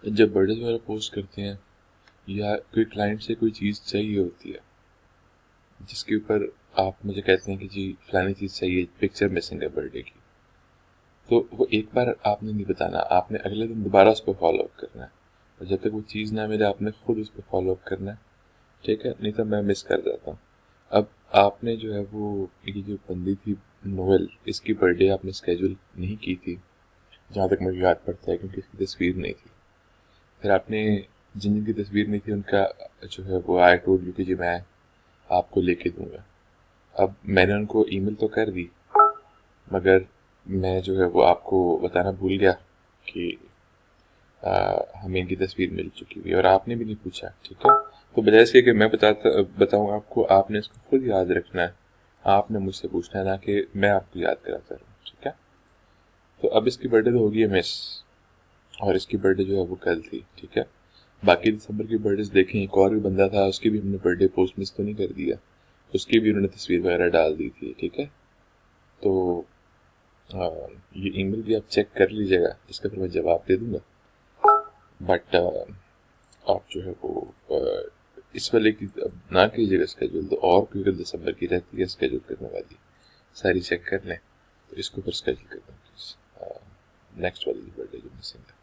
جب birth day وغیرہ post کرتے ہیں یا کوئی کلائنٹ سے کوئی چیز چاہیے ہوتی ہے جس کے اوپر آپ مجھے کہتے ہیں کہ جی فلانی چیز چاہیے، پکچر مسنگ ہے برتھ ڈے کی، تو وہ ایک بار آپ نے نہیں بتانا، آپ نے اگلے دن دوبارہ اس پہ فالو اپ کرنا ہے، اور جب تک وہ چیز نہ ملے آپ نے خود اس پہ فالو اپ کرنا ہے، ٹھیک ہے؟ نہیں تو میں مس کر جاتا ہوں۔ اب آپ نے جو ہے وہ یہ جو بندی تھی نویل، اس کی برتھ ڈے آپ نے اسکیجول نہیں کی تھی جہاں تک مجھے یاد پڑتا ہے، کیونکہ اس کی تصویر نہیں تھی۔ پھر آپ نے جن کی تصویر نہیں تھی ان کا جو ہے وہ آئی ٹولڈ یو کہ جی میں آپ کو لے کے دوں گا۔ اب میں نے ان کو ای میل تو کر دی، مگر میں جو ہے وہ آپ کو بتانا بھول گیا کہ ہمیں ان کی تصویر مل چکی ہوئی، اور آپ نے بھی نہیں پوچھا، ٹھیک ہے؟ تو بجائے اس کے کہ میں بتاؤں آپ کو، آپ نے اس کو خود یاد رکھنا ہے، آپ نے مجھ سے پوچھنا ہے، نہ کہ میں آپ کو یاد کراتا رہوں، ٹھیک ہے؟ تو اب اس کی برتھ ڈے تو ہوگی ہے مس، اور اس کی برتھ ڈے جو ہے وہ کل تھی، ٹھیک ہے؟ باقی دسمبر کی برتھ ڈیز دیکھیں، ایک اور بھی بندہ تھا، اس کی بھی ہم نے برتھ ڈے پوسٹ مس تو نہیں کر دیا، اس کی بھی انہوں نے تصویر وغیرہ ڈال دی تھی، ٹھیک ہے؟ تو یہ ای میل بھی آپ چیک کر لیجیے گا، اس کا پھر میں جواب دے دوں گا، بٹ آپ جو ہے وہ اس والے کی نہ کیجیے گا اسکیجول، تو اور کوئی اگر دسمبر کی رہتی ہے اسکیجول کرنے والی ساری چیک کر لیں، تو اس کو پھر اسکیجول کر دیں پلیز، نیکسٹ والی برتھ ڈے جو مسنگ ہے۔